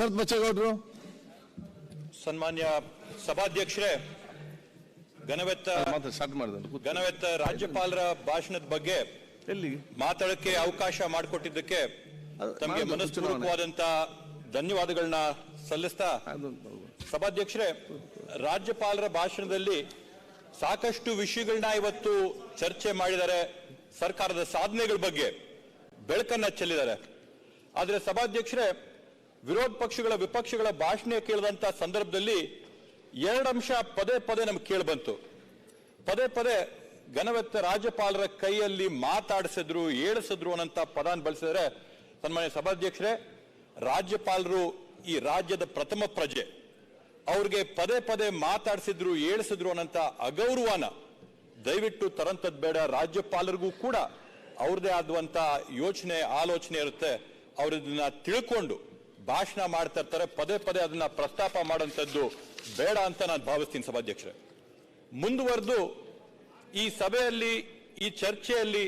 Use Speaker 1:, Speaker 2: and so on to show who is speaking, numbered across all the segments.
Speaker 1: ಶರತ್ ಬಚ್ಚೇಗೌಡರು.
Speaker 2: ಸನ್ಮಾನ್ಯ ಸಭಾಧ್ಯಕ್ಷರೇ, ಘನವೆತ್ತ ರಾಜ್ಯಪಾಲರ ಭಾಷಣದ ಬಗ್ಗೆ ಮಾತಾಡಕ್ಕೆ ಅವಕಾಶ ಮಾಡಿಕೊಟ್ಟಿದ್ದಕ್ಕೆ ತಮಗೆ ಮನಸ್ಪೂರ್ವಕವಾದಂತಹ ಧನ್ಯವಾದಗಳನ್ನ ಸಲ್ಲಿಸ್ತಾ, ಸಭಾಧ್ಯಕ್ಷರೇ, ರಾಜ್ಯಪಾಲರ ಭಾಷಣದಲ್ಲಿ ಸಾಕಷ್ಟು ವಿಷಯಗಳನ್ನ ಇವತ್ತು ಚರ್ಚೆ ಮಾಡಿದ್ದಾರೆ. ಸರ್ಕಾರದ ಸಾಧನೆಗಳ ಬಗ್ಗೆ ಬೆಳಕನ್ನ ಚೆಲ್ಲಿದ್ದಾರೆ. ಆದ್ರೆ ಸಭಾಧ್ಯಕ್ಷರೇ, ವಿರೋಧ ಪಕ್ಷಗಳ ವಿಪಕ್ಷಗಳ ಭಾಷಣ ಕೇಳಿದಂತ ಸಂದರ್ಭದಲ್ಲಿ ಎರಡು ಅಂಶ ಪದೇ ಪದೇ ನಮ್ಗೆ ಕೇಳಿ ಬಂತು. ಪದೇ ಪದೇ ಘನವೆತ್ತ ರಾಜ್ಯಪಾಲರ ಕೈಯಲ್ಲಿ ಮಾತಾಡಿಸಿದ್ರು, ಏಳಿಸಿದ್ರು ಅನ್ನಂತ ಪದಾನ್ ಬಳಸಿದರೆ, ಸನ್ಮಾನ್ಯ ಸಭಾಧ್ಯಕ್ಷರೇ, ರಾಜ್ಯಪಾಲರು ಈ ರಾಜ್ಯದ ಪ್ರಥಮ ಪ್ರಜೆ, ಅವ್ರಿಗೆ ಪದೇ ಪದೇ ಮಾತಾಡಿಸಿದ್ರು, ಏಳಿಸಿದ್ರು ಅನ್ನಂತ ಅಗೌರವನ ದಯವಿಟ್ಟು ತರಂತದ್ ಬೇಡ. ರಾಜ್ಯಪಾಲರಿಗೂ ಕೂಡ ಅವ್ರದೇ ಆದಂತ ಯೋಚನೆ ಆಲೋಚನೆ ಇರುತ್ತೆ. ಅವ್ರ ಇದನ್ನ ತಿಳ್ಕೊಂಡು ಭಾಷಣ ಮಾಡ್ತಾ ಇರ್ತಾರೆ. ಪದೇ ಪದೇ ಅದನ್ನ ಪ್ರಸ್ತಾಪ ಮಾಡುವಂತದ್ದು ಬೇಡ ಅಂತ ನಾನು ಭಾವಿಸ್ತೀನಿ. ಸಭಾಧ್ಯಕ್ಷರೇ, ಮುಂದುವರೆದು ಈ ಸಭೆಯಲ್ಲಿ, ಈ ಚರ್ಚೆಯಲ್ಲಿ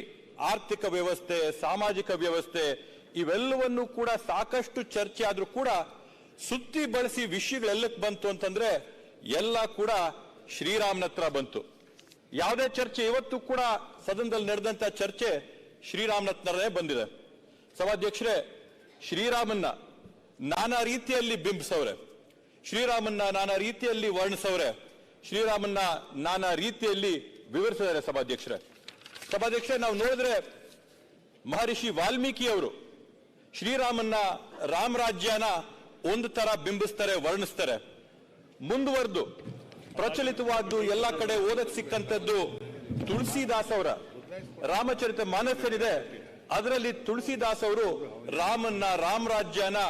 Speaker 2: ಆರ್ಥಿಕ ವ್ಯವಸ್ಥೆ, ಸಾಮಾಜಿಕ ವ್ಯವಸ್ಥೆ ಇವೆಲ್ಲವನ್ನೂ ಕೂಡ ಸಾಕಷ್ಟು ಚರ್ಚೆ ಆದ್ರೂ ಕೂಡ ಸುತ್ತಿ ಬಳಸಿ ವಿಷಯಗಳೆಲ್ಲಕ್ಕೆ ಬಂತು ಅಂತಂದ್ರೆ ಎಲ್ಲ ಕೂಡ ಶ್ರೀರಾಮನ ಹತ್ರ ಬಂತು. ಯಾವುದೇ ಚರ್ಚೆ ಇವತ್ತು ಕೂಡ ಸದನದಲ್ಲಿ ನಡೆದಂತ ಚರ್ಚೆ ಶ್ರೀರಾಮನ ಹತ್ರನೇ ಬಂದಿದೆ. ಸಭಾಧ್ಯಕ್ಷರೇ, ಶ್ರೀರಾಮನ್ನ ನಾನಾ ರೀತಿಯಲ್ಲಿ ಬಿಂಬಿಸವ್ರೆ, ಶ್ರೀರಾಮನ್ನ ನಾನಾ ರೀತಿಯಲ್ಲಿ ವರ್ಣಿಸವ್ರೆ, ಶ್ರೀರಾಮನ್ನ ನಾನಾ ರೀತಿಯಲ್ಲಿ ವಿವರಿಸಿದ್ದಾರೆ. ಸಭಾಧ್ಯಕ್ಷರೇ, ನಾವು ನೋಡಿದ್ರೆ ಮಹರ್ಷಿ ವಾಲ್ಮೀಕಿ ಅವರು ಶ್ರೀರಾಮನ್ನ ರಾಮರಾಜ್ಯನ ಒಂದು ತರ ಬಿಂಬಿಸ್ತಾರೆ, ವರ್ಣಿಸ್ತಾರೆ. ಮುಂದುವರೆದು ಪ್ರಚಲಿತವಾದ್ದು ಎಲ್ಲ ಕಡೆ ಓದಕ್ ಸಿಕ್ಕಂತದ್ದು ತುಳಸಿದಾಸ್ ಅವರ ರಾಮಚರಿತ ಮಾನಸ್ ಏನಿದೆ, ಅದರಲ್ಲಿ ತುಳಸಿದಾಸ್ ಅವರು ರಾಮನ್ನ, ರಾಮರಾಜ್ಯನ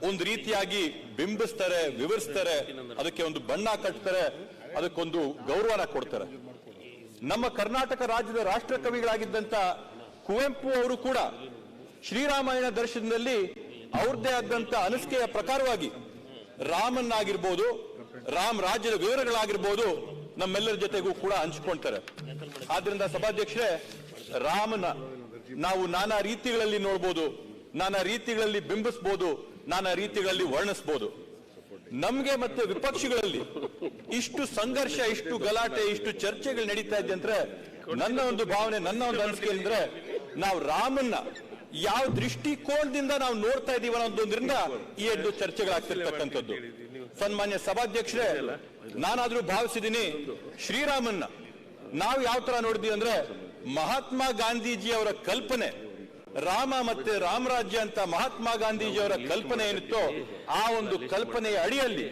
Speaker 2: ಒಂದು ರೀತಿಯಾಗಿ ಬಿಂಬಿಸ್ತಾರೆ, ವಿವರಿಸ್ತಾರೆ, ಅದಕ್ಕೆ ಒಂದು ಬಣ್ಣ ಕಟ್ತಾರೆ, ಅದಕ್ಕೊಂದು ಗೌರವನ ಕೊಡ್ತಾರೆ. ನಮ್ಮ ಕರ್ನಾಟಕ ರಾಜ್ಯದ ರಾಷ್ಟ್ರ ಕವಿಗಳಾಗಿದ್ದಂತ ಕುವೆಂಪು ಅವರು ಕೂಡ ಶ್ರೀರಾಮಾಯಣ ದರ್ಶನದಲ್ಲಿ ಅವ್ರದ್ದೇ ಆದಂತ ಅನಿಸಿಕೆಯ ಪ್ರಕಾರವಾಗಿ ರಾಮನ್ನಾಗಿರ್ಬೋದು, ರಾಮ್ ರಾಜ್ಯದ ವಿವರಗಳಾಗಿರ್ಬೋದು ನಮ್ಮೆಲ್ಲರ ಜೊತೆಗೂ ಕೂಡ ಹಂಚಿಕೊಳ್ತಾರೆ. ಆದ್ರಿಂದ ಸಭಾಧ್ಯಕ್ಷರೇ, ರಾಮನ ನಾವು ನಾನಾ ರೀತಿಗಳಲ್ಲಿ ನೋಡ್ಬೋದು, ನಾನಾ ರೀತಿಗಳಲ್ಲಿ ಬಿಂಬಿಸಬಹುದು, ನಾನಾ ರೀತಿಗಳಲ್ಲಿ ವರ್ಣಿಸಬಹುದು. ನಮ್ಗೆ ಮತ್ತೆ ವಿಪಕ್ಷಗಳಲ್ಲಿ ಇಷ್ಟು ಸಂಘರ್ಷ, ಇಷ್ಟು ಗಲಾಟೆ, ಇಷ್ಟು ಚರ್ಚೆಗಳು ನಡೀತಾ ಇದೆ ಅಂದ್ರೆ ನನ್ನ ಒಂದು ಭಾವನೆ, ನನ್ನ ಒಂದು ಅನಿಸಿಕೆ ಅಂದ್ರೆ ನಾವು ರಾಮನ್ನ ಯಾವ ದೃಷ್ಟಿಕೋನದಿಂದ ನಾವು ನೋಡ್ತಾ ಇದೀವಿ ಅನ್ನೋದ್ರಿಂದ ಈ ಎರಡು ಚರ್ಚೆಗಳಾಗ್ತಿರ್ತಕ್ಕಂಥದ್ದು. ಸನ್ಮಾನ್ಯ ಸಭಾಧ್ಯಕ್ಷರೇ, ನಾನಾದ್ರೂ ಭಾವಿಸಿದ್ದೀನಿ ಶ್ರೀರಾಮನ್ನ ನಾವು ಯಾವ ತರ ನೋಡಿದ್ವಿ ಅಂದ್ರೆ ಮಹಾತ್ಮ ಗಾಂಧೀಜಿ ಅವರ ಕಲ್ಪನೆ, ರಾಮ ಮತ್ತೆ ರಾಮರಾಜ್ಯ ಅಂತ ಮಹಾತ್ಮ ಗಾಂಧೀಜಿ ಅವರ ಕಲ್ಪನೆ ಏನಿತ್ತೋ ಆ ಒಂದು ಕಲ್ಪನೆಯ ಅಡಿಯಲ್ಲಿ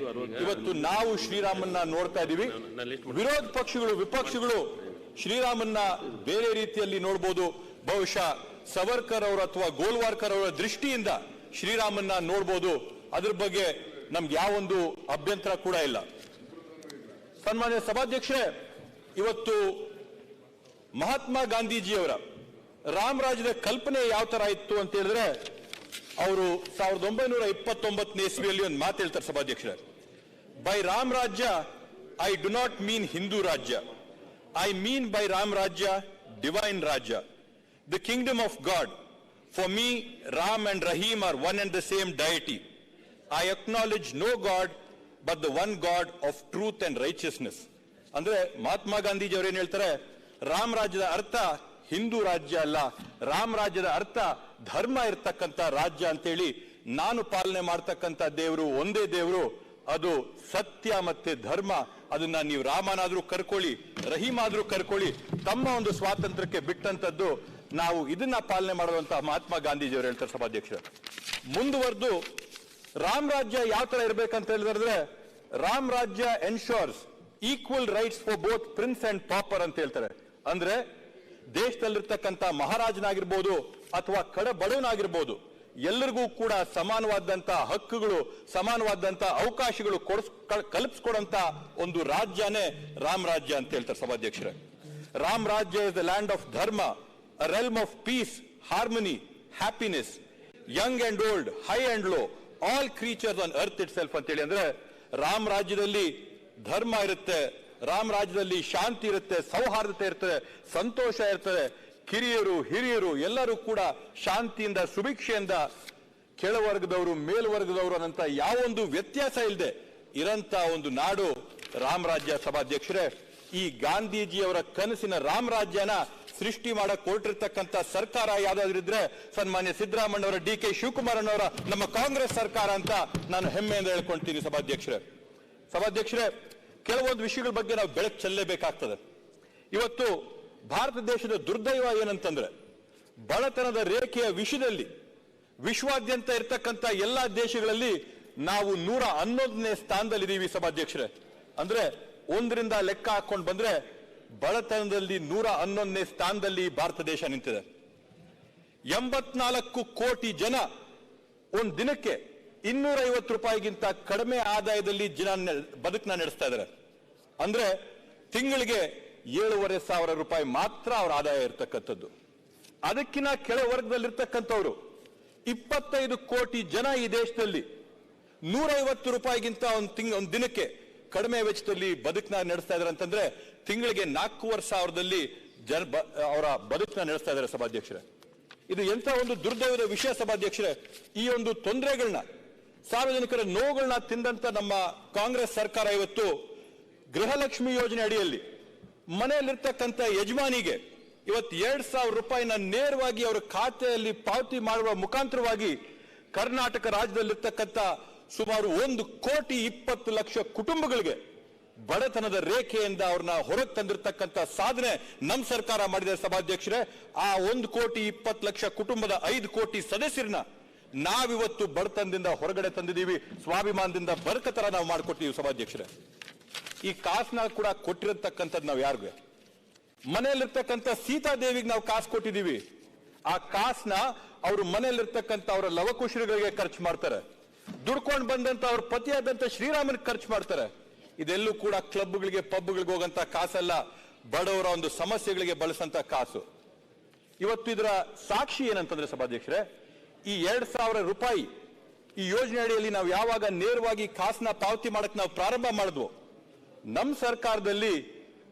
Speaker 2: ಇವತ್ತು ನಾವು ಶ್ರೀರಾಮನ್ನ ನೋಡ್ತಾ ಇದೀವಿ. ವಿರೋಧ ಪಕ್ಷಗಳು, ವಿಪಕ್ಷಗಳು ಶ್ರೀರಾಮನ್ನ ಬೇರೆ ರೀತಿಯಲ್ಲಿ ನೋಡ್ಬೋದು. ಬಹುಶಃ ಸವರ್ಕರ್ ಅವರು ಅಥವಾ ಗೋಲ್ವಾರ್ಕರ್ ಅವರ ದೃಷ್ಟಿಯಿಂದ ಶ್ರೀರಾಮನ್ನ ನೋಡ್ಬೋದು. ಅದ್ರ ಬಗ್ಗೆ ನಮ್ಗೆ ಯಾವೊಂದು ಅಭ್ಯಂತರ ಕೂಡ ಇಲ್ಲ. ಸನ್ಮಾನ್ಯ ಸಭಾಧ್ಯಕ್ಷರೇ, ಇವತ್ತು ಮಹಾತ್ಮ ಗಾಂಧೀಜಿಯವರ ರಾಮರಾಜ್ಯದ ಕಲ್ಪನೆ ಯಾವ ತರ ಇತ್ತು ಅಂತ ಹೇಳಿದ್ರೆ, ಅವರು 1929ನೇ ಇಸ್ವಿಯಲ್ಲಿ ಒಂದು ಮಾತು ಹೇಳ್ತಾರೆ. ಸಭಾಧ್ಯಕ್ಷರೇ, by Ram Rajya I do not mean Hindu Rajya, I mean by Ram Rajya divine Rajya, the kingdom of God. For me Ram and Rahim are one and the same deity. I acknowledge no God but the one God of truth and righteousness. ಅಂದ್ರೆ ಮಹಾತ್ಮ ಗಾಂಧೀಜಿ ಅವರು ಏನ್ ಹೇಳ್ತಾರೆ, ರಾಮ್ ರಾಜ್ಯದ ಅರ್ಥ ಹಿಂದೂ ರಾಜ್ಯ ಅಲ್ಲ, ರಾಮ್ ರಾಜ್ಯದ ಅರ್ಥ ಧರ್ಮ ಇರ್ತಕ್ಕಂಥ ರಾಜ್ಯ ಅಂತೇಳಿ, ನಾನು ಪಾಲನೆ ಮಾಡ್ತಕ್ಕಂಥ ದೇವರು ಒಂದೇ ದೇವರು, ಅದು ಸತ್ಯ ಮತ್ತೆ ಧರ್ಮ. ಅದನ್ನ ನೀವು ರಾಮನಾದ್ರೂ ಕರ್ಕೊಳ್ಳಿ, ರಹೀಮ್ ಆದ್ರೂ ಕರ್ಕೊಳ್ಳಿ, ತಮ್ಮ ಒಂದು ಸ್ವಾತಂತ್ರ್ಯಕ್ಕೆ ಬಿಟ್ಟಂತದ್ದು ನಾವು ಇದನ್ನ ಪಾಲನೆ ಮಾಡುವಂತ ಮಹಾತ್ಮ ಗಾಂಧೀಜಿ ಅವರು ಹೇಳ್ತಾರೆ. ಸಭಾಧ್ಯಕ್ಷರು ಮುಂದುವರೆದು ರಾಮ್ ರಾಜ್ಯ ಯಾವ ತರ ಇರ್ಬೇಕಂತ ಹೇಳಿದ್ರೆ, ರಾಮ್ ರಾಜ್ಯ ensures equal rights for both prince and pauper ಅಂತ ಹೇಳ್ತಾರೆ. ಅಂದ್ರೆ ದೇಶದಲ್ಲಿರ್ತಕ್ಕಂಥ ಮಹಾರಾಜನಾಗಿರ್ಬೋದು ಅಥವಾ ಕಡ ಬಡವನಾಗಿರ್ಬೋದು, ಎಲ್ಲರಿಗೂ ಕೂಡ ಸಮಾನವಾದಂತ ಹಕ್ಕುಗಳು, ಸಮಾನವಾದಂತ ಅವಕಾಶಗಳು ಕಲ್ಪಿಸ್ಕೊಡಂತ ಒಂದು ರಾಜ್ಯನೇ ರಾಮ್ ರಾಜ್ಯ ಅಂತ ಹೇಳ್ತಾರೆ. ಸಭಾಧ್ಯಕ್ಷರೇ, ರಾಮ್ ರಾಜ್ಯ is the land of dharma, a realm of peace, harmony, happiness, young and old, high and low, all creatures on earth ಇಟ್ ಸೆಲ್ಫ್ ಅಂತೇಳಿ. ಅಂದ್ರೆ ರಾಮ್ ರಾಜ್ಯದಲ್ಲಿ ಧರ್ಮ ಇರುತ್ತೆ, ರಾಮ್ ರಾಜ್ಯದಲ್ಲಿ ಶಾಂತಿ ಇರುತ್ತೆ, ಸೌಹಾರ್ದತೆ ಇರ್ತದೆ, ಸಂತೋಷ ಇರ್ತದೆ, ಕಿರಿಯರು ಹಿರಿಯರು ಎಲ್ಲರೂ ಕೂಡ ಶಾಂತಿಯಿಂದ ಸುಭಿಕ್ಷೆಯಿಂದ ಕೆಳವರ್ಗದವರು ಮೇಲ್ವರ್ಗದವರು ಅನ್ನಂತ ಯಾವೊಂದು ವ್ಯತ್ಯಾಸ ಇಲ್ಲದೆ ಇರಂತ ಒಂದು ನಾಡು ರಾಮರಾಜ್ಯ. ಸಭಾಧ್ಯಕ್ಷರೇ, ಈ ಗಾಂಧೀಜಿಯವರ ಕನಸಿನ ರಾಮರಾಜ್ಯನ ಸೃಷ್ಟಿ ಮಾಡಕ್ ಹೊರಟಿರ್ತಕ್ಕಂಥ ಸರ್ಕಾರ ಯಾವ್ದಾದ್ರು ಇದ್ರೆ ಸನ್ಮಾನ್ಯ ಸಿದ್ದರಾಮಯ್ಯನವರ, ಡಿ ಕೆ ಶಿವಕುಮಾರನವರ, ನಮ್ಮ ಕಾಂಗ್ರೆಸ್ ಸರ್ಕಾರ ಅಂತ ನಾನು ಹೆಮ್ಮೆಯಿಂದ ಹೇಳ್ಕೊಳ್ತೀನಿ. ಸಭಾಧ್ಯಕ್ಷರೇ, ಕೆಲವೊಂದು ವಿಷಯಗಳ ಬಗ್ಗೆ ನಾವು ಬೆಳಕು ಚೆಲ್ಲಲೇಬೇಕಾಗ್ತದೆ. ಇವತ್ತು ಭಾರತ ದೇಶದ ದುರ್ದೈವ ಏನಂತಂದ್ರೆ, ಬಡತನದ ರೇಖೆಯ ವಿಷಯದಲ್ಲಿ ವಿಶ್ವಾದ್ಯಂತ ಇರ್ತಕ್ಕಂಥ ಎಲ್ಲಾ ದೇಶಗಳಲ್ಲಿ ನಾವು 111ನೇ ಸ್ಥಾನದಲ್ಲಿದ್ದೀವಿ. ಸಭಾಧ್ಯಕ್ಷರೇ, ಅಂದ್ರೆ ಒಂದರಿಂದ ಲೆಕ್ಕ ಹಾಕೊಂಡು ಬಂದ್ರೆ ಬಡತನದಲ್ಲಿ 111ನೇ ಸ್ಥಾನದಲ್ಲಿ ಭಾರತ ದೇಶ ನಿಂತಿದೆ. 84 ಕೋಟಿ ಜನ ಒಂದು ದಿನಕ್ಕೆ 250 ರೂಪಾಯಿಗಿಂತ ಕಡಿಮೆ ಆದಾಯದಲ್ಲಿ ಬದುಕನ್ನ ನಡೆಸ್ತಾ ಇದ್ದಾರೆ. ಅಂದ್ರೆ ತಿಂಗಳಿಗೆ 7,500 ರೂಪಾಯಿ ಮಾತ್ರ ಅವರ ಆದಾಯ ಇರತಕ್ಕಂಥದ್ದು. ಅದಕ್ಕಿಂತ ಕೆಳ ವರ್ಗದಲ್ಲಿರ್ತಕ್ಕಂಥವ್ರು 25 ಕೋಟಿ ಜನ ಈ ದೇಶದಲ್ಲಿ 150 ರೂಪಾಯಿಗಿಂತ ಒಂದು ದಿನಕ್ಕೆ ಕಡಿಮೆ ವೆಚ್ಚದಲ್ಲಿ ಬದುಕನ್ನ ನಡೆಸ್ತಾ ಇದ್ದಾರೆ ಅಂತಂದ್ರೆ ತಿಂಗಳಿಗೆ 4,500ದಲ್ಲಿ ಅವರ ಬದುಕನ್ನ ನಡೆಸ್ತಾ ಇದ್ದಾರೆ. ಸಭಾಧ್ಯಕ್ಷರೇ, ಇದು ಎಂತ ಒಂದು ದುರ್ದೈವದ ವಿಷಯ. ಸಭಾಧ್ಯಕ್ಷರೇ, ಈ ಒಂದು ತೊಂದರೆಗಳನ್ನ, ಸಾರ್ವಜನಿಕರ ನೋವುಗಳನ್ನ ತಿಂದಂತ ನಮ್ಮ ಕಾಂಗ್ರೆಸ್ ಸರ್ಕಾರ ಇವತ್ತು ಗೃಹಲಕ್ಷ್ಮಿ ಯೋಜನೆ ಅಡಿಯಲ್ಲಿ ಮನೆಯಲ್ಲಿರ್ತಕ್ಕಂಥ ಯಜಮಾನಿಗೆ ಇವತ್ತು 2,000 ರೂಪಾಯಿನ ನೇರವಾಗಿ ಅವರ ಖಾತೆಯಲ್ಲಿ ಪಾವತಿ ಮಾಡುವ ಮುಖಾಂತರವಾಗಿ ಕರ್ನಾಟಕ ರಾಜ್ಯದಲ್ಲಿರ್ತಕ್ಕಂಥ ಸುಮಾರು 1,20,00,000 ಕುಟುಂಬಗಳಿಗೆ ಬಡತನದ ರೇಖೆಯಿಂದ ಅವ್ರನ್ನ ಹೊರಗೆ ತಂದಿರತಕ್ಕಂಥ ಸಾಧನೆ ನಮ್ಮ ಸರ್ಕಾರ ಮಾಡಿದೆ. ಸಭಾಧ್ಯಕ್ಷರೇ, ಆ 1,20,00,000 ಕುಟುಂಬದ 5 ಕೋಟಿ ಸದಸ್ಯರನ್ನ ನಾವಿವತ್ತು ಬಡತನದಿಂದ ಹೊರಗಡೆ ತಂದಿದ್ದೀವಿ. ಸ್ವಾಭಿಮಾನದಿಂದ ಬರಕತರ ನಾವು ಮಾಡಿಕೊಟ್ಟಿದ್ದೀವಿ. ಸಭಾಧ್ಯಕ್ಷರೇ, ಈ ಕಾಸನ್ನ ಕೂಡ ಕೊಟ್ಟಿರತಕ್ಕಂಥದ್ದು ನಾವು ಯಾರಿಗೆ? ಮನೆಯಲ್ಲಿರ್ತಕ್ಕಂಥ ಸೀತಾದೇವಿಗೆ ನಾವು ಕಾಸು ಕೊಟ್ಟಿದ್ದೀವಿ. ಆ ಕಾಸನ್ನ ಅವರು ಮನೆಯಲ್ಲಿರ್ತಕ್ಕಂಥ ಅವರ ಲವಕುಶರಿಗೆ ಖರ್ಚು ಮಾಡ್ತಾರೆ. ದುಡ್ಕೊಂಡು ಬಂದಂತ ಅವ್ರ ಪತಿಯಾದಂತ ಶ್ರೀರಾಮನ್ ಖರ್ಚು ಮಾಡ್ತಾರೆ. ಇದೆಲ್ಲೂ ಕೂಡ ಕ್ಲಬ್ಗಳಿಗೆ, ಪಬ್ಗಳಿಗೆ ಹೋಗಂತ ಕಾಸಲ್ಲ, ಬಡವರ ಒಂದು ಸಮಸ್ಯೆಗಳಿಗೆ ಬಳಸಂತ ಕಾಸು. ಇವತ್ತು ಇದರ ಸಾಕ್ಷಿ ಏನಂತಂದ್ರೆ ಸಭಾಧ್ಯಕ್ಷರೇ, ಈ 2,000 ರೂಪಾಯಿ ಈ ಯೋಜನೆ ಅಡಿಯಲ್ಲಿ ನಾವು ಯಾವಾಗ ನೇರವಾಗಿ ಕಾಸನ್ನ ಪಾವತಿ ಮಾಡಕ್ ನಾವು ಪ್ರಾರಂಭ ಮಾಡಿದ್ವು, ನಮ್ಮ ಸರ್ಕಾರದಲ್ಲಿ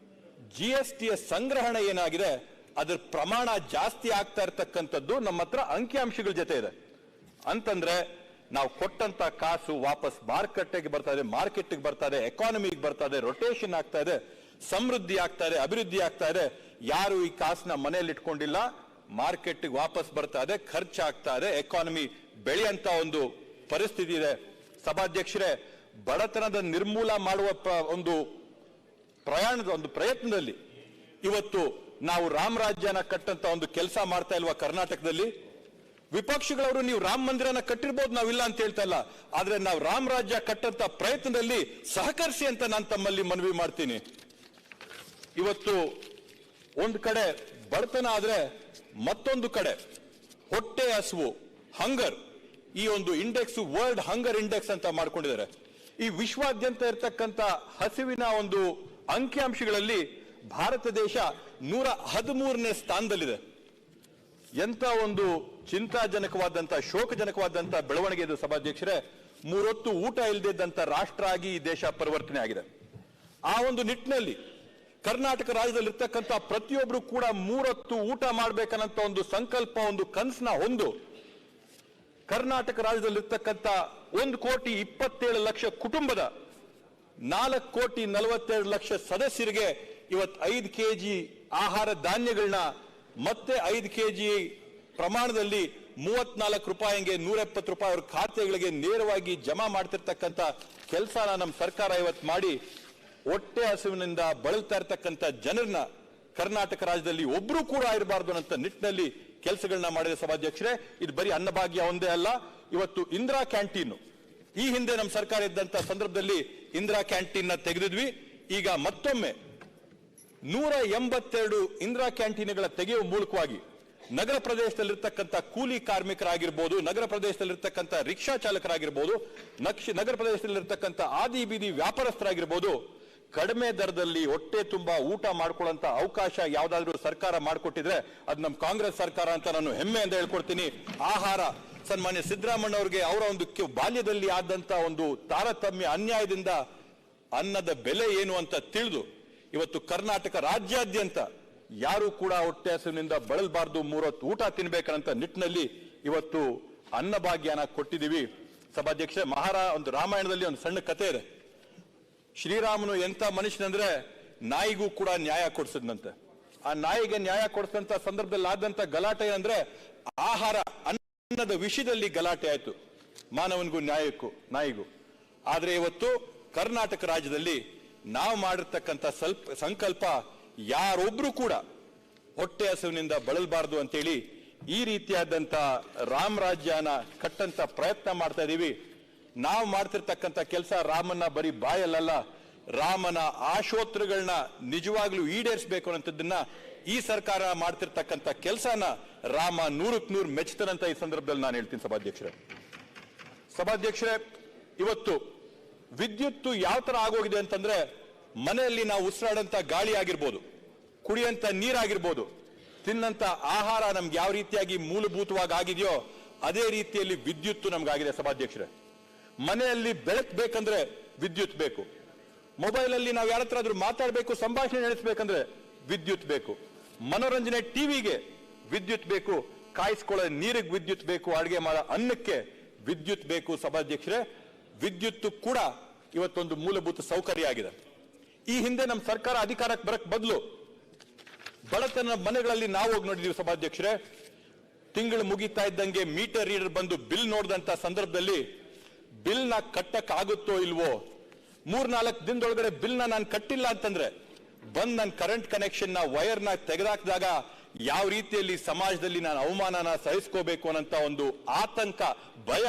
Speaker 2: GSTಯ ಸಂಗ್ರಹಣೆ ಏನಾಗಿದೆ ಅದರ ಪ್ರಮಾಣ ಜಾಸ್ತಿ ಆಗ್ತಾ ಇರತಕ್ಕಂಥದ್ದು ನಮ್ಮ ಹತ್ರ ಅಂಕಿಅಂಶಗಳ ಜೊತೆ ಇದೆ. ಅಂತಂದ್ರೆ ನಾವು ಕೊಟ್ಟಂತ ಕಾಸು ವಾಪಸ್ ಮಾರುಕಟ್ಟೆಗೆ ಬರ್ತಾ ಇದೆ, ಮಾರ್ಕೆಟ್ಗೆ ಬರ್ತಾ ಇದೆ, ಎಕಾನಮಿಗೆ ಬರ್ತಾ ಇದೆ, ರೊಟೇಷನ್ ಆಗ್ತಾ ಇದೆ, ಸಮೃದ್ಧಿ ಆಗ್ತಾ ಇದೆ, ಅಭಿವೃದ್ಧಿ ಆಗ್ತಾ ಇದೆ. ಯಾರು ಈ ಕಾಸನ್ನ ಮನೆಯಲ್ಲಿ ಇಟ್ಕೊಂಡಿಲ್ಲ, ಮಾರ್ಕೆಟ್ಗೆ ವಾಪಸ್ ಬರ್ತಾ ಇದೆ, ಖರ್ಚಾಗ್ತಾ ಇದೆ, ಎಕಾನಮಿ ಬೆಳೆಯಂತ ಒಂದು ಪರಿಸ್ಥಿತಿ ಇದೆ. ಸಭಾಧ್ಯಕ್ಷರೇ, ಬಡತನದ ನಿರ್ಮೂಲ ಮಾಡುವ ಒಂದು ಪ್ರಯತ್ನದಲ್ಲಿ ಇವತ್ತು ನಾವು ರಾಮರಾಜ್ಯನ ಕಟ್ಟಂತ ಒಂದು ಕೆಲಸ ಮಾಡ್ತಾ ಇಲ್ವಾ ಕರ್ನಾಟಕದಲ್ಲಿ? ವಿಪಕ್ಷಗಳವರು ನೀವು ರಾಮ ಮಂದಿರನ ಕಟ್ಟಿರ್ಬೋದು, ನಾವಿಲ್ಲ ಅಂತ ಹೇಳ್ತಾ ಇಲ್ಲ, ಆದ್ರೆ ನಾವು ರಾಮರಾಜ್ಯ ಕಟ್ಟಂತ ಪ್ರಯತ್ನದಲ್ಲಿ ಸಹಕರಿಸಿ ಅಂತ ನಾನು ತಮ್ಮಲ್ಲಿ ಮನವಿ ಮಾಡ್ತೀನಿ. ಇವತ್ತು ಒಂದು ಕಡೆ ಬಡತನ ಆದ್ರೆ ಮತ್ತೊಂದು ಕಡೆ ಹೊಟ್ಟೆ ಹಸುವು, ಹಂಗರ್, ಈ ಒಂದು ಇಂಡೆಕ್ಸ್ ವರ್ಲ್ಡ್ ಹಂಗರ್ ಇಂಡೆಕ್ಸ್ ಅಂತ ಮಾಡ್ಕೊಂಡಿದ್ದಾರೆ. ಈ ವಿಶ್ವಾದ್ಯಂತ ಇರತಕ್ಕಂತ ಹಸಿವಿನ ಒಂದು ಅಂಕಿಅಂಶಗಳಲ್ಲಿ ಭಾರತ ದೇಶ 113ನೇ ಸ್ಥಾನದಲ್ಲಿದೆ. ಎಂತ ಒಂದು ಚಿಂತಾಜನಕವಾದಂತ, ಶೋಕಜನಕವಾದಂತ ಬೆಳವಣಿಗೆ ಇದು ಸಭಾಧ್ಯಕ್ಷರೇ. 3 ಹೊತ್ತು ಊಟ ಇಲ್ಲದಿದ್ದಂತ ರಾಷ್ಟ್ರ ಆಗಿ ಈ ದೇಶ ಪರಿವರ್ತನೆ ಆಗಿದೆ. ಆ ಒಂದು ನಿಟ್ಟಿನಲ್ಲಿ ಕರ್ನಾಟಕ ರಾಜ್ಯದಲ್ಲಿರ್ತಕ್ಕಂಥ ಪ್ರತಿಯೊಬ್ಬರು ಕೂಡ 3 ಹೊತ್ತು ಊಟ ಮಾಡ್ಬೇಕನ್ನಂತ ಒಂದು ಸಂಕಲ್ಪ, ಒಂದು ಕನಸನ್ನ ಹೊಂದು ಕರ್ನಾಟಕ ರಾಜ್ಯದಲ್ಲಿರ್ತಕ್ಕಂಥ 1,27,00,000 ಕುಟುಂಬದ 4,47,00,000 ಸದಸ್ಯರಿಗೆ ಇವತ್ತು 5 kg ಆಹಾರ ಧಾನ್ಯಗಳನ್ನ ಮತ್ತೆ 5 kg ಪ್ರಮಾಣದಲ್ಲಿ 34 ರೂಪಾಯಿಗೆ 170 ರೂಪಾಯಿ ಅವ್ರ ಖಾತೆಗಳಿಗೆ ನೇರವಾಗಿ ಜಮಾ ಮಾಡ್ತಿರ್ತಕ್ಕಂಥ ಕೆಲಸನ ನಮ್ಮ ಸರ್ಕಾರ ಇವತ್ತು ಮಾಡಿ ಹೊಟ್ಟೆ ಹಸುವಿನಿಂದ ಬಳಲ್ತಾ ಇರ್ತಕ್ಕಂಥ ಜನರನ್ನ ಕರ್ನಾಟಕ ರಾಜ್ಯದಲ್ಲಿ ಒಬ್ರು ಕೂಡ ಇರಬಾರ್ದು ಅನ್ನೋ ನಿಟ್ಟಿನಲ್ಲಿ ಕೆಲಸಗಳನ್ನ ಮಾಡಿದ ಸಭಾಧ್ಯಕ್ಷರೇ. ಇದು ಬರೀ ಅನ್ನಭಾಗ್ಯ ಒಂದೇ ಅಲ್ಲ, ಇವತ್ತು ಇಂದಿರಾ ಕ್ಯಾಂಟೀನ್, ಈ ಹಿಂದೆ ನಮ್ಮ ಸರ್ಕಾರ ಇದ್ದಂತ ಸಂದರ್ಭದಲ್ಲಿ ಇಂದಿರಾ ಕ್ಯಾಂಟೀನ್ ನ ತೆಗೆದಿದ್ವಿ. ಈಗ ಮತ್ತೊಮ್ಮೆ 182 ಇಂದಿರಾ ಕ್ಯಾಂಟೀನ್ಗಳ ತೆಗೆಯುವ ಮೂಲಕವಾಗಿ ನಗರ ಪ್ರದೇಶದಲ್ಲಿರ್ತಕ್ಕಂಥ ಕೂಲಿ ಕಾರ್ಮಿಕರಾಗಿರ್ಬೋದು, ನಗರ ಪ್ರದೇಶದಲ್ಲಿರ್ತಕ್ಕಂಥ ರಿಕ್ಷಾ ಚಾಲಕರಾಗಿರ್ಬೋದು, ನಗರ ಪ್ರದೇಶದಲ್ಲಿರ್ತಕ್ಕಂಥ ಆದಿ ಬೀದಿ ವ್ಯಾಪಾರಸ್ಥರಾಗಿರ್ಬೋದು, ಕಡಿಮೆ ದರದಲ್ಲಿ ಹೊಟ್ಟೆ ತುಂಬಾ ಊಟ ಮಾಡ್ಕೊಳ್ಳುವಂತ ಅವಕಾಶ ಯಾವ್ದಾದ್ರು ಸರ್ಕಾರ ಮಾಡಿಕೊಟ್ಟಿದ್ರೆ ಅದು ನಮ್ಮ ಕಾಂಗ್ರೆಸ್ ಸರ್ಕಾರ ಅಂತ ನಾನು ಹೆಮ್ಮೆಯಿಂದ ಹೇಳ್ಕೊಡ್ತೀನಿ. ಆಹಾರ ಸನ್ಮಾನ್ಯ ಸಿದ್ದರಾಮಯ್ಯ ಅವರಿಗೆ ಅವರ ಒಂದು ಬಾಲ್ಯದಲ್ಲಿ ಆದಂತ ಒಂದು ತಾರತಮ್ಯ ಅನ್ಯಾಯದಿಂದ ಅನ್ನದ ಬೆಲೆ ಏನು ಅಂತ ತಿಳಿದು ಇವತ್ತು ಕರ್ನಾಟಕ ರಾಜ್ಯಾದ್ಯಂತ ಯಾರು ಕೂಡ ಹೊಟ್ಟೆ ಹಸಿವಿನಿಂದ ಬಳಲಬಾರದು, 3 ಹೊತ್ತು ಊಟ ತಿನ್ಬೇಕಂತ ನಿಟ್ಟಿನಲ್ಲಿ ಇವತ್ತು ಅನ್ನಭಾಗ್ಯನ ಕೊಟ್ಟಿದ್ದೀವಿ. ಸಭಾಧ್ಯಕ್ಷ, ಒಂದು ರಾಮಾಯಣದಲ್ಲಿ ಒಂದು ಸಣ್ಣ ಕಥೆ ಇದೆ. ಶ್ರೀರಾಮನು ಎಂತ ಮನುಷ್ಯನಂದ್ರೆ ನಾಯಿಗೂ ಕೂಡ ನ್ಯಾಯ ಕೊಡಿಸಿದ್ನಂತೆ. ಆ ನಾಯಿಗೆ ನ್ಯಾಯ ಕೊಡಿಸಿದಂತ ಸಂದರ್ಭದಲ್ಲಿ ಆದಂತ ಗಲಾಟೆ ಏನಂದ್ರೆ ಆಹಾರ ಅನ್ನದ ವಿಷಯದಲ್ಲಿ ಗಲಾಟೆ ಆಯ್ತು, ಮಾನವನಿಗೂ ನಾಯಿಗೂ. ಆದ್ರೆ ಇವತ್ತು ಕರ್ನಾಟಕ ರಾಜ್ಯದಲ್ಲಿ ನಾವು ಮಾಡಿರ್ತಕ್ಕಂಥ ಸಂಕಲ್ಪ ಯಾರೊಬ್ರು ಕೂಡ ಹೊಟ್ಟೆ ಹಸುವಿನಿಂದ ಬಳಲಬಾರದು ಅಂತೇಳಿ ಈ ರೀತಿಯಾದಂತ ರಾಮರಾಜ್ಯನ ಕಟ್ಟಂತ ಪ್ರಯತ್ನ ಮಾಡ್ತಾ ಇದೀವಿ. ನಾವು ಮಾಡ್ತಿರ್ತಕ್ಕಂಥ ಕೆಲಸ ರಾಮನ ಬರೀ ಬಾಯಲ್ಲ, ರಾಮನ ಆಶೋತ್ತರಗಳನ್ನ ನಿಜವಾಗ್ಲೂ ಈಡೇರಿಸಬೇಕು ಅನ್ನೋದನ್ನ ಈ ಸರ್ಕಾರ ಮಾಡ್ತಿರ್ತಕ್ಕಂಥ ಕೆಲಸನ ರಾಮ 100ಕ್ಕೆ 100 ಮೆಚ್ಚುತ್ತಾನಂತ ಈ ಸಂದರ್ಭದಲ್ಲಿ ನಾನು ಹೇಳ್ತೀನಿ. ಸಭಾಧ್ಯಕ್ಷರೇ, ಇವತ್ತು ವಿದ್ಯುತ್ ಯಾವ ತರ ಆಗೋಗಿದೆ ಅಂತಂದ್ರೆ ಮನೆಯಲ್ಲಿ ನಾವು ಉಸಿರಾಡಂತ ಗಾಳಿ ಆಗಿರ್ಬೋದು, ಕುಡಿಯಂತ ನೀರಾಗಿರ್ಬೋದು, ತಿನ್ನಂತ ಆಹಾರ ನಮ್ಗೆ ಯಾವ ರೀತಿಯಾಗಿ ಮೂಲಭೂತವಾಗಿ ಆಗಿದೆಯೋ ಅದೇ ರೀತಿಯಲ್ಲಿ ವಿದ್ಯುತ್ ನಮ್ಗಾಗಿದೆ. ಸಭಾಧ್ಯಕ್ಷರೇ, ಮನೆಯಲ್ಲಿ ಬೆಳಕು ಬೇಕಂದ್ರೆ ವಿದ್ಯುತ್ ಬೇಕು, ಮೊಬೈಲ್ ಅಲ್ಲಿ ನಾವು ಯಾರ ಹತ್ರ ಆದ್ರೂ ಮಾತಾಡಬೇಕು, ಸಂಭಾಷಣೆ ನಡೆಸಬೇಕಂದ್ರೆ ವಿದ್ಯುತ್ ಬೇಕು, ಮನೋರಂಜನೆ ಟಿವಿಗೆ ವಿದ್ಯುತ್ ಬೇಕು, ಕಾಯಿಸ್ಕೊಳ್ಳೋ ನೀರಿಗೆ ವಿದ್ಯುತ್ ಬೇಕು, ಅಡುಗೆ ಮಾಡೋ ಅನ್ನಕ್ಕೆ ವಿದ್ಯುತ್ ಬೇಕು. ಸಭಾಧ್ಯಕ್ಷರೇ, ವಿದ್ಯುತ್ ಕೂಡ ಇವತ್ತೊಂದು ಮೂಲಭೂತ ಸೌಕರ್ಯ ಆಗಿದೆ. ಈ ಹಿಂದೆ ನಮ್ಮ ಸರ್ಕಾರ ಅಧಿಕಾರಕ್ಕೆ ಬರಕ್ ಬದಲು ಬಡತನ ಮನೆಗಳಲ್ಲಿ ನಾವು ಹೋಗಿ ನೋಡಿದೀವಿ. ಸಭಾಧ್ಯಕ್ಷರೇ, ತಿಂಗಳು ಮುಗಿತಾ ಇದ್ದಂಗೆ ಮೀಟರ್ ರೀಡರ್ ಬಂದು ಬಿಲ್ ನೋಡಿದಂತ ಸಂದರ್ಭದಲ್ಲಿ ಬಿಲ್ ನ ಕಟ್ಟಕ್ ಆಗುತ್ತೋ ಇಲ್ವೋ, 3-4 ದಿನದೊಳಗಡೆ ಬಿಲ್ ನಾನು ಕಟ್ಟಿಲ್ಲ ಅಂತಂದ್ರೆ ಬಂದ್ ನನ್ನ ಕರೆಂಟ್ ಕನೆಕ್ಷನ್ ನ ವೈರ್ ನ ತೆಗೆದಾಕಿದಾಗ ಯಾವ ರೀತಿಯಲ್ಲಿ ಸಮಾಜದಲ್ಲಿ ನಾನು ಅವಮಾನನ ಸಹಿಸ್ಕೋಬೇಕು ಅನ್ನೋಂತ ಒಂದು ಆತಂಕ, ಭಯ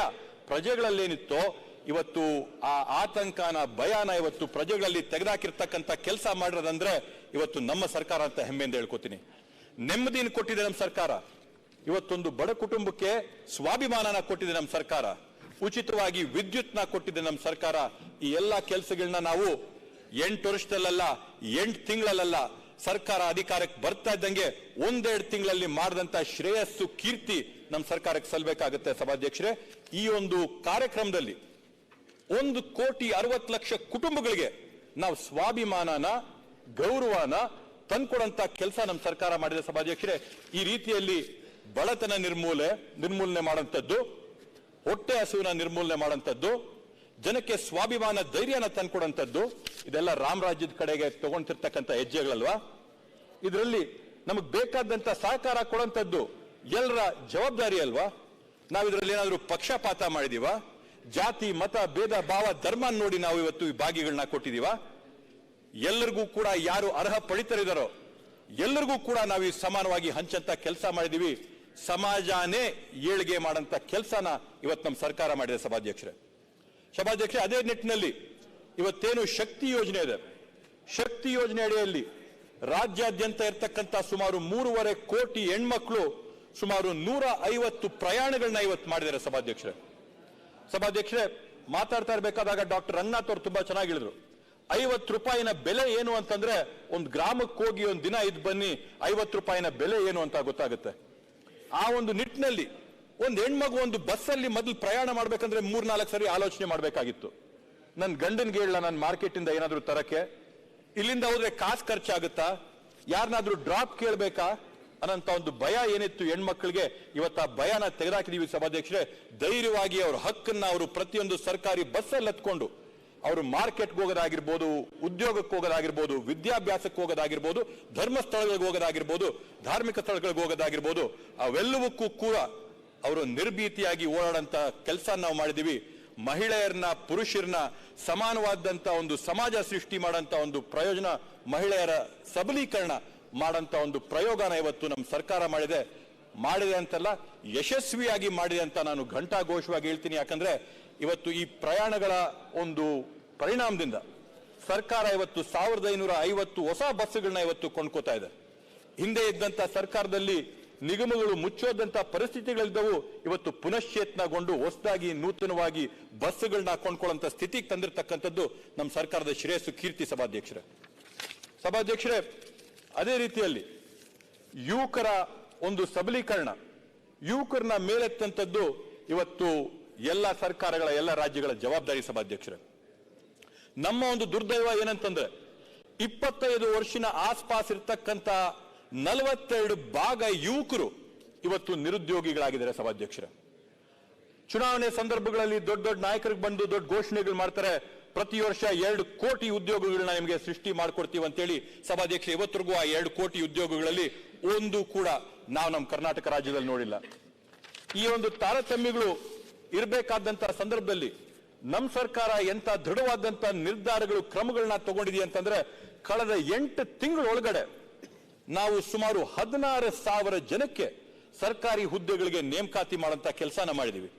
Speaker 2: ಪ್ರಜೆಗಳಲ್ಲೇನಿತ್ತೋ ಇವತ್ತು ಆ ಆತಂಕನ, ಭಯನ ಇವತ್ತು ಪ್ರಜೆಗಳಲ್ಲಿ ತೆಗೆದಾಕಿರ್ತಕ್ಕಂಥ ಕೆಲಸ ಮಾಡಿರೋದಂದ್ರೆ ಇವತ್ತು ನಮ್ಮ ಸರ್ಕಾರ ಅಂತ ಹೆಮ್ಮೆಯಿಂದ ಹೇಳ್ಕೊತೀನಿ. ನೆಮ್ಮದಿನ ಕೊಟ್ಟಿದೆ ನಮ್ಮ ಸರ್ಕಾರ. ಇವತ್ತೊಂದು ಬಡ ಕುಟುಂಬಕ್ಕೆ ಸ್ವಾಭಿಮಾನನ ಕೊಟ್ಟಿದೆ ನಮ್ಮ ಸರ್ಕಾರ. ಉಚಿತವಾಗಿ ವಿದ್ಯುತ್ನ ಕೊಟ್ಟಿದೆ ನಮ್ಮ ಸರ್ಕಾರ. ಈ ಎಲ್ಲಾ ಕೆಲಸಗಳನ್ನ ನಾವು 8 ವರ್ಷದಲ್ಲ, 8 ತಿಂಗಳಲ್ಲ, ಸರ್ಕಾರ ಅಧಿಕಾರಕ್ಕೆ ಬರ್ತಾ ಇದ್ದಂಗೆ 1-2 ತಿಂಗಳಲ್ಲಿ ಮಾಡಿದಂತ ಶ್ರೇಯಸ್ಸು, ಕೀರ್ತಿ ನಮ್ಮ ಸರ್ಕಾರಕ್ಕೆ ಸಲ್ಲಬೇಕಾಗುತ್ತೆ. ಸಭಾಧ್ಯಕ್ಷರೇ, ಈ ಒಂದು ಕಾರ್ಯಕ್ರಮದಲ್ಲಿ 1,60,00,000 ಕುಟುಂಬಗಳಿಗೆ ನಾವು ಸ್ವಾಭಿಮಾನನ, ಗೌರವನ ತಂದ್ಕೊಡಂತ ಕೆಲಸ ನಮ್ಮ ಸರ್ಕಾರ ಮಾಡಿದೆ. ಸಭಾಧ್ಯಕ್ಷರೇ, ಈ ರೀತಿಯಲ್ಲಿ ಬಡತನ ನಿರ್ಮೂಲನೆ ಮಾಡುವಂಥದ್ದು, ಹೊಟ್ಟೆ ಹಸುವಿನ ನಿರ್ಮೂಲನೆ ಮಾಡುವಂಥದ್ದು, ಜನಕ್ಕೆ ಸ್ವಾಭಿಮಾನ, ಧೈರ್ಯನ ತಂದ್ಕೊಡಂಥದ್ದು, ಇದೆಲ್ಲ ರಾಮರಾಜ್ಯದ ಕಡೆಗೆ ತಗೊಂತಿರ್ತಕ್ಕಂಥ ಹೆಜ್ಜೆಗಳಲ್ವಾ. ಇದರಲ್ಲಿ ನಮಗೆ ಬೇಕಾದಂತ ಸಹಕಾರ ಕೊಡುವಂಥದ್ದು ಎಲ್ಲರ ಜವಾಬ್ದಾರಿ ಅಲ್ವಾ. ನಾವು ಇದರಲ್ಲಿ ಏನಾದರೂ ಪಕ್ಷಪಾತ ಮಾಡಿದೀವ? ಜಾತಿ, ಮತ, ಭೇದ ಭಾವ, ಧರ್ಮ ನೋಡಿ ನಾವು ಇವತ್ತು ಈ ಭಾಗ್ಯಗಳನ್ನ ಕೊಟ್ಟಿದೀವ? ಎಲ್ಲರಿಗೂ ಕೂಡ ಯಾರು ಅರ್ಹ ಪಡಿತರಿದಾರೋ ಎಲ್ಲರಿಗೂ ಕೂಡ ನಾವು ಈ ಸಮಾನವಾಗಿ ಹಂಚಂತ ಕೆಲಸ ಮಾಡಿದೀವಿ. ಸಮಾಜನೇ ಏಳಿಗೆ ಮಾಡಂತ ಕೆಲಸನ ಇವತ್ತು ನಮ್ಮ ಸರ್ಕಾರ ಮಾಡಿದೆ. ಸಭಾಧ್ಯಕ್ಷರೇ, ಅದೇ ನಿಟ್ಟಿನಲ್ಲಿ ಇವತ್ತೇನು ಶಕ್ತಿ ಯೋಜನೆ ಇದೆ, ಶಕ್ತಿ ಯೋಜನೆ ಅಡಿಯಲ್ಲಿ ರಾಜ್ಯಾದ್ಯಂತ ಇರತಕ್ಕಂತ ಸುಮಾರು 3.5 ಕೋಟಿ ಹೆಣ್ಮಕ್ಳು ಸುಮಾರು 150 ಪ್ರಯಾಣಗಳನ್ನ ಇವತ್ತು ಮಾಡಿದ್ದಾರೆ. ಸಭಾಧ್ಯಕ್ಷರೇ, ಮಾತಾಡ್ತಾ ಇರಬೇಕಾದಾಗ ಡಾಕ್ಟರ್ ರಂಗನಾಥ್ ಅವರು ತುಂಬಾ ಚೆನ್ನಾಗಿ ಹೇಳಿದ್ರು. 50 ರೂಪಾಯಿನ ಬೆಲೆ ಏನು ಅಂತಂದ್ರೆ ಒಂದು ಗ್ರಾಮಕ್ಕೆ ಹೋಗಿ ಒಂದು ದಿನ ಇದ್ ಬನ್ನಿ, 50 ರೂಪಾಯಿನ ಬೆಲೆ ಏನು ಅಂತ ಗೊತ್ತಾಗುತ್ತೆ. ಆ ಒಂದು ನಿಟ್ಟಿನಲ್ಲಿ ಒಂದು ಹೆಣ್ಮಗು ಒಂದು ಬಸ್ಸಲ್ಲಿ ಮೊದಲು ಪ್ರಯಾಣ ಮಾಡ್ಬೇಕಂದ್ರೆ 3-4 ಸರಿ ಆಲೋಚನೆ ಮಾಡ್ಬೇಕಾಗಿತ್ತು. ನನ್ನ ಗಂಡನ್ಗೆ ಹೇಳ, ನಾನು ಮಾರ್ಕೆಟ್ ಇಂದ ಏನಾದ್ರು ತರಕ್ಕೆ, ಇಲ್ಲಿಂದ ಹೋದ್ರೆ ಕಾಸು ಖರ್ಚಾಗುತ್ತಾ, ಯಾರನ್ನಾದ್ರೂ ಡ್ರಾಪ್ ಕೇಳ್ಬೇಕಾ ಅನ್ನಂತ ಒಂದು ಭಯ ಏನಿತ್ತು ಹೆಣ್ಮಕ್ಳಿಗೆ, ಇವತ್ತು ಆ ಭಯನ ತೆಗೆದಾಕಿದೀವಿ. ಸಭಾಧ್ಯಕ್ಷರೇ, ಧೈರ್ಯವಾಗಿ ಅವ್ರ ಹಕ್ಕನ್ನ ಅವರು ಪ್ರತಿಯೊಂದು ಸರ್ಕಾರಿ ಬಸ್ಸಲ್ಲಿ ಹತ್ಕೊಂಡು ಅವರು ಮಾರ್ಕೆಟ್ಗೆ ಹೋಗೋದಾಗಿರ್ಬೋದು, ಉದ್ಯೋಗಕ್ಕೆ ಹೋಗೋದಾಗಿರ್ಬೋದು, ವಿದ್ಯಾಭ್ಯಾಸಕ್ಕೆ ಹೋಗೋದಾಗಿರ್ಬೋದು, ಧರ್ಮಸ್ಥಳಗಳಿಗೆ ಹೋಗೋದಾಗಿರ್ಬೋದು, ಧಾರ್ಮಿಕ ಸ್ಥಳಗಳಿಗೆ ಹೋಗೋದಾಗಿರ್ಬೋದು, ಅವೆಲ್ಲವಕ್ಕೂ ಕೂಡ ಅವರು ನಿರ್ಭೀತಿಯಾಗಿ ಓಡಾಡಂತ ಕೆಲಸ ನಾವು ಮಾಡಿದೀವಿ. ಮಹಿಳೆಯರನ್ನ, ಪುರುಷರನ್ನ ಸಮಾನವಾದಂತ ಒಂದು ಸಮಾಜ ಸೃಷ್ಟಿ ಮಾಡಂತ ಒಂದು ಪ್ರಯೋಜನ, ಮಹಿಳೆಯರ ಸಬಲೀಕರಣ ಮಾಡಂತ ಒಂದು ಪ್ರಯೋಗನ ಇವತ್ತು ನಮ್ಮ ಸರ್ಕಾರ ಮಾಡಿದೆ ಅಂತಲ್ಲ, ಯಶಸ್ವಿಯಾಗಿ ಮಾಡಿದೆ ಅಂತ ನಾನು ಘಂಟಾಘೋಷವಾಗಿ ಹೇಳ್ತೀನಿ. ಯಾಕಂದ್ರೆ ಇವತ್ತು ಈ ಪ್ರಯಾಣಗಳ ಒಂದು ಪರಿಣಾಮದಿಂದ ಸರ್ಕಾರ ಇವತ್ತು 1550 ಹೊಸ ಬಸ್ಸುಗಳನ್ನ ಇವತ್ತು ಕೊಂಡ್ಕೋತಾ ಇದೆ. ಹಿಂದೆ ಇದ್ದಂತ ಸರ್ಕಾರದಲ್ಲಿ ನಿಗಮಗಳು ಮುಚ್ಚೋದಂತ ಪರಿಸ್ಥಿತಿಗಳಿದ್ದವು. ಇವತ್ತು ಪುನಶ್ಚೇತನಗೊಂಡು ಹೊಸದಾಗಿ ನೂತನವಾಗಿ ಬಸ್ಸುಗಳನ್ನ ಕೊಂಡ್ಕೊಳ್ಳುವಂತ ಸ್ಥಿತಿಗೆ ತಂದಿರತಕ್ಕಂಥದ್ದು ನಮ್ಮ ಸರ್ಕಾರದ ಶ್ರೇಯಸ್ಸು, ಕೀರ್ತಿ. ಸಭಾಧ್ಯಕ್ಷರೇ, ಅದೇ ರೀತಿಯಲ್ಲಿ ಯುವಕರ ಒಂದು ಸಬಲೀಕರಣ, ಯುವಕರನ್ನ ಮೇಲೆತ್ತಂತದ್ದು ಇವತ್ತು ಎಲ್ಲ ಸರ್ಕಾರಗಳ, ಎಲ್ಲ ರಾಜ್ಯಗಳ ಜವಾಬ್ದಾರಿ. ಸಭಾಧ್ಯಕ್ಷರೇ, ನಮ್ಮ ಒಂದು ದುರ್ದೈವ ಏನಂತಂದ್ರೆ 25 ವರ್ಷದ ಆಸ್ಪಾಸ್ ಇರ್ತಕ್ಕಂಥ 42% ಯುವಕರು ಇವತ್ತು ನಿರುದ್ಯೋಗಿಗಳಾಗಿದ್ದಾರೆ. ಸಭಾಧ್ಯಕ್ಷರೇ, ಚುನಾವಣೆ ಸಂದರ್ಭಗಳಲ್ಲಿ ದೊಡ್ಡ ದೊಡ್ಡ ನಾಯಕರಿಗೆ ಬಂದು ದೊಡ್ಡ ಘೋಷಣೆಗಳು ಮಾಡ್ತಾರೆ. ಪ್ರತಿ ವರ್ಷ 2 ಕೋಟಿ ಉದ್ಯೋಗಗಳನ್ನ ನಿಮಗೆ ಸೃಷ್ಟಿ ಮಾಡ್ಕೊಡ್ತೀವಿ ಅಂತೇಳಿ ಸಭಾಧ್ಯಕ್ಷ, ಇವತ್ತರೆಗೂ ಆ 2 ಕೋಟಿ ಉದ್ಯೋಗಗಳಲ್ಲಿ ಒಂದು ಕೂಡ ನಾವು ನಮ್ಮ ಕರ್ನಾಟಕ ರಾಜ್ಯದಲ್ಲಿ ನೋಡಿಲ್ಲ. ಈ ಒಂದು ತಾರತಮ್ಯಗಳು ಇರಬೇಕಾದಂತಹ ಸಂದರ್ಭದಲ್ಲಿ ನಮ್ಮ ಸರ್ಕಾರ ಎಂತ ದೃಢವಾದಂತ ನಿರ್ಧಾರಗಳು, ಕ್ರಮಗಳನ್ನ ತಗೊಂಡಿದೆಯಾ ಅಂತಂದ್ರೆ, ಕಳೆದ 8 ತಿಂಗಳೊಳಗಡೆ ನಾವು ಸುಮಾರು 16,000 ಜನಕ್ಕೆ ಸರ್ಕಾರಿ ಹುದ್ದೆಗಳಿಗೆ ನೇಮಕಾತಿ ಮಾಡುವಂತ ಕೆಲಸನ ಮಾಡಿದೀವಿ.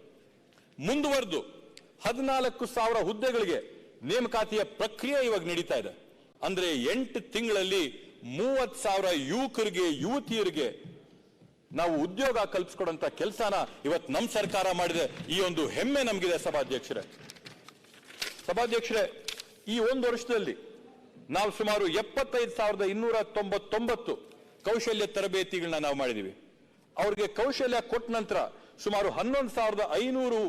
Speaker 2: ಮುಂದುವರೆದು 14,000 ಹುದ್ದೆಗಳಿಗೆ ನೇಮಕಾತಿಯ ಪ್ರಕ್ರಿಯೆ ಇವಾಗ ನಡೀತಾ ಇದೆ. ಅಂದ್ರೆ 8 ತಿಂಗಳಲ್ಲಿ 30,000 ಯುವಕರಿಗೆ, ಯುವತಿಯರಿಗೆ ನಾವು ಉದ್ಯೋಗ ಕಲ್ಪಿಸಿಕೊಡುವಂತ ಕೆಲಸನ ಇವತ್ತು ನಮ್ಮ ಸರ್ಕಾರ ಮಾಡಿದೆ. ಈ ಒಂದು ಹೆಮ್ಮೆ ನಮಗಿದೆ ಸಭಾಧ್ಯಕ್ಷರೇ. ಈ ಒಂದು ವರ್ಷದಲ್ಲಿ ನಾವು ಸುಮಾರು 75,299 ಕೌಶಲ್ಯ ತರಬೇತಿಗಳನ್ನ ನಾವು ಮಾಡಿದೀವಿ. ಅವ್ರಿಗೆ ಕೌಶಲ್ಯ ಕೊಟ್ಟ ನಂತರ ಸುಮಾರು 11,500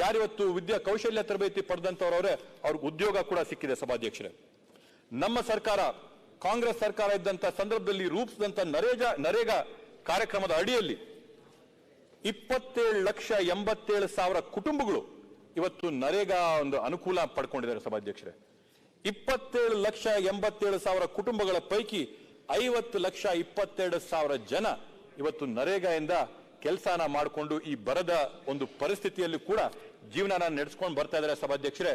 Speaker 2: ಯಾರಿವತ್ತು ಕೌಶಲ್ಯ ತರಬೇತಿ ಪಡೆದಂತವ್ರವ್ರೆ ಅವ್ರಿಗೆ ಉದ್ಯೋಗ ಕೂಡ ಸಿಕ್ಕಿದೆ ಸಭಾಧ್ಯಕ್ಷರೇ. ನಮ್ಮ ಸರ್ಕಾರ, ಕಾಂಗ್ರೆಸ್ ಸರ್ಕಾರ ಇದ್ದಂತ ಸಂದರ್ಭದಲ್ಲಿ ರೂಪಿಸಿದಂತ ನರೇಗಾ ಕಾರ್ಯಕ್ರಮದ ಅಡಿಯಲ್ಲಿ 27,87,000 ಕುಟುಂಬಗಳು ಇವತ್ತು ನರೇಗಾ ಒಂದು ಅನುಕೂಲ ಪಡ್ಕೊಂಡಿದ್ದಾರೆ ಸಭಾಧ್ಯಕ್ಷರೇ. 27,87,000 ಕುಟುಂಬಗಳ ಪೈಕಿ 50,22,000 ಜನ ಇವತ್ತು ನರೇಗಾದಿಂದ ಕೆಲಸನ ಮಾಡಿಕೊಂಡು ಈ ಬರದ ಒಂದು ಪರಿಸ್ಥಿತಿಯಲ್ಲಿ ಕೂಡ ಜೀವನ ನಡೆಸ್ಕೊಂಡು ಬರ್ತಾ ಇದ್ದಾರೆ ಸಭಾಧ್ಯಕ್ಷರೇ.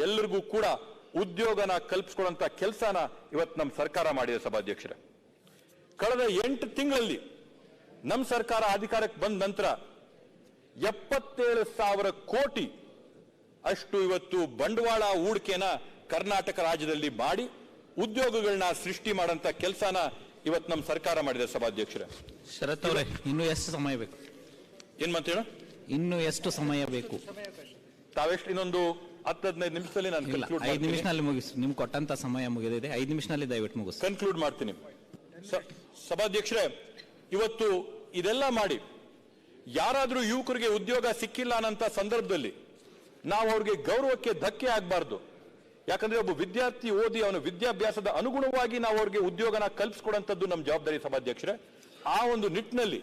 Speaker 2: ಎಲ್ಲರಿಗೂ ಕೂಡ ಉದ್ಯೋಗನ ಕಲ್ಪಿಸಿಕೊಳ್ಳುವಂತ ಕೆಲಸನ ಇವತ್ತು ನಮ್ಮ ಸರ್ಕಾರ ಮಾಡಿದೆ ಸಭಾಧ್ಯಕ್ಷರೇ. ಕಳೆದ 8 ತಿಂಗಳಲ್ಲಿ ನಮ್ಮ ಸರ್ಕಾರ ಅಧಿಕಾರಕ್ಕೆ ಬಂದ ನಂತರ 77,000 ಕೋಟಿ ಅಷ್ಟು ಇವತ್ತು ಬಂಡವಾಳ ಹೂಡಿಕೆನ ಕರ್ನಾಟಕ ರಾಜ್ಯದಲ್ಲಿ ಮಾಡಿ ಉದ್ಯೋಗಗಳನ್ನ ಸೃಷ್ಟಿ ಮಾಡಂತ ಕೆಲಸನ ಇವತ್ತು ನಮ್ಮ ಸರ್ಕಾರ ಮಾಡಿದೆ ಸಭಾಧ್ಯಕ್ಷರೇ.
Speaker 1: ಶರತ್ ಅವರೇ, ಇನ್ನು ಎಷ್ಟು ಸಮಯ ಬೇಕು?
Speaker 2: ಏನ್ ಮಾತೇಳ?
Speaker 1: ಇನ್ನು ಎಷ್ಟು ಸಮಯ ಬೇಕು?
Speaker 2: ತಾವೆಷ್ಟು? ಇನ್ನೊಂದು 10-15 ನಿಮಿಷದಲ್ಲಿ ನಾನು
Speaker 1: 5 ನಿಮಿಷದಲ್ಲಿ ಮುಗಿಸಿ. ನಿಮ್ಗೆ ಕೊಟ್ಟಂತ ಸಮಯ ಮುಗಿದಿದೆ. 5 ನಿಮಿಷದಲ್ಲಿ ದಯವಿಟ್ಟು ಮುಗಿಸಿ.
Speaker 2: ಕನ್ಕ್ಲೂಡ್ ಮಾಡ್ತೀನಿ ಸಭಾಧ್ಯಕ್ಷರೇ. ಇವತ್ತು ಇದೆಲ್ಲ ಮಾಡಿ ಯಾರಾದ್ರೂ ಯುವಕರಿಗೆ ಉದ್ಯೋಗ ಸಿಕ್ಕಿಲ್ಲ ಅನ್ನಂತ ಸಂದರ್ಭದಲ್ಲಿ ನಾವು ಅವ್ರಿಗೆ ಗೌರವಕ್ಕೆ ಧಕ್ಕೆ ಆಗಬಾರ್ದು. ಯಾಕಂದ್ರೆ ಒಬ್ಬ ವಿದ್ಯಾರ್ಥಿ ಓದಿ ಅವನ ವಿದ್ಯಾಭ್ಯಾಸದ ಅನುಗುಣವಾಗಿ ನಾವು ಅವ್ರಿಗೆ ಉದ್ಯೋಗನ ಕಲ್ಪಿಸ್ಕೊಡಂತದ್ದು ನಮ್ಮ ಜವಾಬ್ದಾರಿ ಸಭಾಧ್ಯಕ್ಷರೇ. ಆ ಒಂದು ನಿಟ್ಟಿನಲ್ಲಿ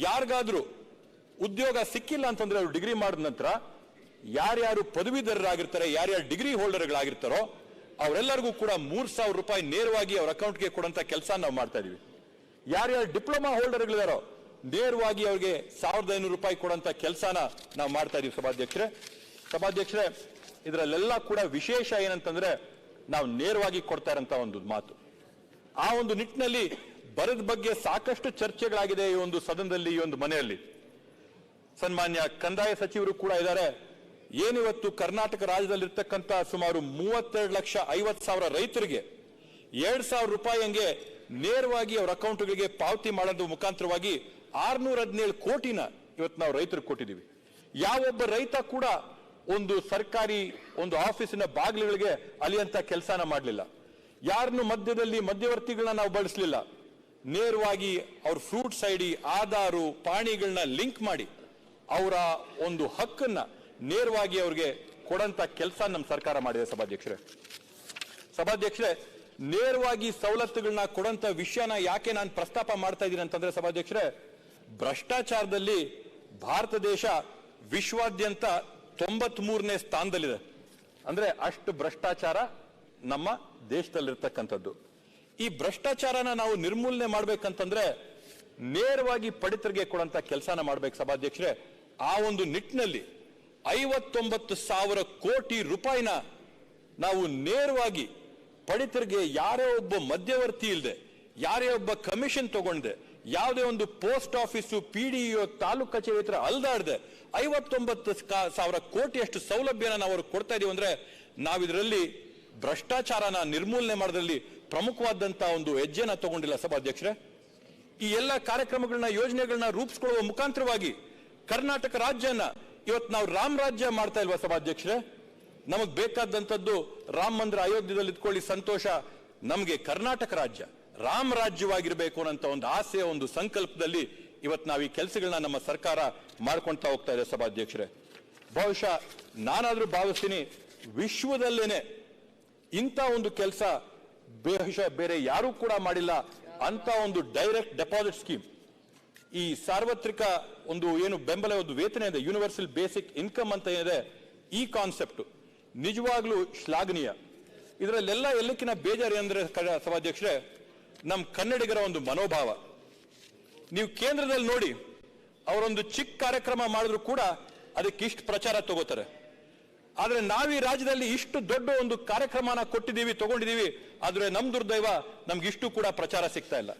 Speaker 2: ಯಾರಿಗಾದ್ರೂ ಉದ್ಯೋಗ ಸಿಕ್ಕಿಲ್ಲ ಅಂತಂದ್ರೆ ಅವರು ಡಿಗ್ರಿ ಮಾಡಿದ ನಂತರ ಯಾರ್ಯಾರು ಪದವೀಧರರಾಗಿರ್ತಾರೆ, ಯಾರ್ಯಾರು ಡಿಗ್ರಿ ಹೋಲ್ಡರ್ಗಳಾಗಿರ್ತಾರೋ ಅವರೆಲ್ಲರಿಗೂ ಕೂಡ 3,000 ರೂಪಾಯಿ ನೇರವಾಗಿ ಅವ್ರ ಅಕೌಂಟ್ಗೆ ಕೊಡುವಂತ ಕೆಲಸ ನಾವು ಮಾಡ್ತಾ ಇದೀವಿ. ಯಾರ್ಯಾರು ಡಿಪ್ಲೊಮಾ ಹೋಲ್ಡರ್ಗಳಿದಾರೋ ನೇರವಾಗಿ ಅವ್ರಿಗೆ 1,500 ರೂಪಾಯಿ ಕೊಡುವಂತ ಕೆಲಸನ ನಾವು ಮಾಡ್ತಾ ಇದೀವಿ ಸಭಾಧ್ಯಕ್ಷರೇ. ಇದರಲ್ಲೆಲ್ಲ ಕೂಡ ವಿಶೇಷ ಏನಂತಂದ್ರೆ ನಾವು ನೇರವಾಗಿ ಕೊಡ್ತಾ ಇರೋಂತ ಒಂದು ಮಾತು. ಆ ಒಂದು ನಿಟ್ಟಿನಲ್ಲಿ ಬರದ ಬಗ್ಗೆ ಸಾಕಷ್ಟು ಚರ್ಚೆಗಳಾಗಿದೆ ಈ ಒಂದು ಸದನದಲ್ಲಿ, ಈ ಒಂದು ಮನೆಯಲ್ಲಿ. ಸನ್ಮಾನ್ಯ ಕಂದಾಯ ಸಚಿವರು ಕೂಡ ಇದ್ದಾರೆ. ಏನಿವತ್ತು ಕರ್ನಾಟಕ ರಾಜ್ಯದಲ್ಲಿರ್ತಕ್ಕಂಥ ಸುಮಾರು 32,50,000 ರೈತರಿಗೆ 2,000 ರೂಪಾಯಿ ಹಂಗೆ ನೇರವಾಗಿ ಅವರ ಅಕೌಂಟ್ಗಳಿಗೆ ಪಾವತಿ ಮಾಡೋದ್ರ ಮುಖಾಂತರವಾಗಿ 617 ಕೋಟಿನ ಇವತ್ತು ನಾವು ರೈತರಿಗೆ ಕೊಟ್ಟಿದ್ದೀವಿ. ಯಾವೊಬ್ಬ ರೈತ ಕೂಡ ಒಂದು ಸರ್ಕಾರಿ ಒಂದು ಆಫೀಸಿನ ಬಾಗಿಲುಗಳಿಗೆ ಅಲಿಯಂತ ಕೆಲಸನ ಮಾಡಲಿಲ್ಲ. ಯಾರನ್ನು ಮಧ್ಯವರ್ತಿಗಳನ್ನ ನಾವು ಬಳಸಲಿಲ್ಲ. ನೇರವಾಗಿ ಅವ್ರ ಫ್ರೂಟ್ಸ್ ಐಡಿ, ಆಧಾರು, ಪಾಣಿಗಳನ್ನ ಲಿಂಕ್ ಮಾಡಿ ಅವರ ಒಂದು ಹಕ್ಕನ್ನ ನೇರವಾಗಿ ಅವ್ರಿಗೆ ಕೊಡಂತ ಕೆಲಸ ನಮ್ಮ ಸರ್ಕಾರ ಮಾಡಿದೆ ಸಭಾಧ್ಯಕ್ಷರೇ. ನೇರವಾಗಿ ಸವಲತ್ತುಗಳನ್ನ ಕೊಡಂತ ವಿಷಯನ ಯಾಕೆ ನಾನು ಪ್ರಸ್ತಾಪ ಮಾಡ್ತಾ ಇದ್ದೀನಿ ಅಂತಂದ್ರೆ ಸಭಾಧ್ಯಕ್ಷರೇ, ಭ್ರಷ್ಟಾಚಾರದಲ್ಲಿ ಭಾರತ ದೇಶ ವಿಶ್ವಾದ್ಯಂತ 93ನೇ ಸ್ಥಾನದಲ್ಲಿದೆ. ಅಂದ್ರೆ ಅಷ್ಟು ಭ್ರಷ್ಟಾಚಾರ ನಮ್ಮ ದೇಶದಲ್ಲಿರ್ತಕ್ಕಂಥದ್ದು. ಈ ಭ್ರಷ್ಟಾಚಾರನ ನಾವು ನಿರ್ಮೂಲನೆ ಮಾಡ್ಬೇಕಂತಂದ್ರೆ ನೇರವಾಗಿ ಪಡಿತರಿಗೆ ಕೊಡಂತ ಕೆಲಸನ ಮಾಡ್ಬೇಕು ಸಭಾಧ್ಯಕ್ಷರೇ. ಆ ಒಂದು ನಿಟ್ಟಿನಲ್ಲಿ 59,000 ಕೋಟಿ ರೂಪಾಯಿನ ನಾವು ನೇರವಾಗಿ ಪಡಿತರಿಗೆ, ಯಾರೇ ಒಬ್ಬ ಮಧ್ಯವರ್ತಿ ಇಲ್ಲದೆ, ಯಾರೇ ಒಬ್ಬ ಕಮಿಷನ್ ತಗೊಂಡೆ, ಯಾವುದೇ ಒಂದು ಪೋಸ್ಟ್ ಆಫೀಸು, PDO, ತಾಲೂಕು ಕಚೇರಿ ಹತ್ರ ಅಲ್ದಾಡದೆ 59,000 ಕೋಟಿಯಷ್ಟು ಸೌಲಭ್ಯನ ನಾವು ಅವ್ರಿಗೆ ಕೊಡ್ತಾ ಇದೀವಿ. ಅಂದ್ರೆ ನಾವಿದರಲ್ಲಿ ಭ್ರಷ್ಟಾಚಾರನ ನಿರ್ಮೂಲನೆ ಮಾಡೋದ್ರಲ್ಲಿ ಪ್ರಮುಖವಾದಂತ ಒಂದು ಹೆಜ್ಜೆನ ತಗೊಂಡಿಲ್ಲ ಸಭಾಧ್ಯಕ್ಷರೇ. ಈ ಎಲ್ಲ ಕಾರ್ಯಕ್ರಮಗಳನ್ನ, ಯೋಜನೆಗಳನ್ನ ರೂಪಿಸ್ಕೊಳ್ಳುವ ಮುಖಾಂತರವಾಗಿ ಕರ್ನಾಟಕ ರಾಜ್ಯನ ಇವತ್ತು ನಾವು ರಾಮ್ ರಾಜ್ಯ ಮಾಡ್ತಾ ಇಲ್ವಾ ಸಭಾಧ್ಯಕ್ಷರೇ? ನಮಗ್ ಬೇಕಾದಂತದ್ದು ರಾಮ ಮಂದಿರ ಅಯೋಧ್ಯದಲ್ಲಿ ಇದ್ಕೊಳ್ಳಿ ಸಂತೋಷ. ನಮಗೆ ಕರ್ನಾಟಕ ರಾಜ್ಯ ರಾಮ ರಾಜ್ಯವಾಗಿರ್ಬೇಕು ಅನ್ನೋ ಒಂದು ಆಸೆ, ಒಂದು ಸಂಕಲ್ಪದಲ್ಲಿ ಇವತ್ತು ನಾವು ಈ ಕೆಲಸಗಳನ್ನ ನಮ್ಮ ಸರ್ಕಾರ ಮಾಡ್ಕೊಳ್ತಾ ಹೋಗ್ತಾ ಇದೆ ಸಭಾಧ್ಯಕ್ಷರೇ. ಬಹುಶಃ ನಾನಾದ್ರೂ ಭಾವಿಸ್ತೀನಿ, ವಿಶ್ವದಲ್ಲೇನೆ ಇಂಥ ಒಂದು ಕೆಲಸ ಬಹುಶಃ ಬೇರೆ ಯಾರು ಕೂಡ ಮಾಡಿಲ್ಲ ಅಂತ ಒಂದು ಡೈರೆಕ್ಟ್ ಡೆಪಾಸಿಟ್ ಸ್ಕೀಮ್. ಈ ಸಾರ್ವತ್ರಿಕ ಒಂದು ಏನು ಬೆಂಬಲ ಒಂದು ವೇತನ ಇದೆ, ಯೂನಿವರ್ಸಲ್ ಬೇಸಿಕ್ ಇನ್ಕಮ್ ಅಂತ ಏನಿದೆ, ಈ ಕಾನ್ಸೆಪ್ಟ್ ನಿಜವಾಗ್ಲೂ ಶ್ಲಾಘನೀಯ. ಇದರಲ್ಲೆಲ್ಲ ಎಲ್ಲಕ್ಕಿಂತ ಬೇಜಾರು ಅಂದ್ರೆ ಸಭಾಧ್ಯಕ್ಷರೇ, ನಮ್ಮ ಕನ್ನಡಿಗರ ಒಂದು ಮನೋಭಾವ. ನೀವು ಕೇಂದ್ರದಲ್ಲಿ ನೋಡಿ, ಅವರೊಂದು ಚಿಕ್ಕ ಕಾರ್ಯಕ್ರಮ ಮಾಡಿದ್ರು ಕೂಡ ಅದಕ್ಕೆ ಇಷ್ಟು ಪ್ರಚಾರ ತಗೋತಾರೆ. ಆದ್ರೆ ನಾವು ಈ ರಾಜ್ಯದಲ್ಲಿ ಇಷ್ಟು ದೊಡ್ಡ ಒಂದು ಕಾರ್ಯಕ್ರಮನ ತಗೊಂಡಿದ್ದೀವಿ, ಆದ್ರೆ ನಮ್ ದುರ್ದೈವ, ನಮ್ಗೆ ಇಷ್ಟು ಕೂಡ ಪ್ರಚಾರ ಸಿಗ್ತಾ ಇಲ್ಲ.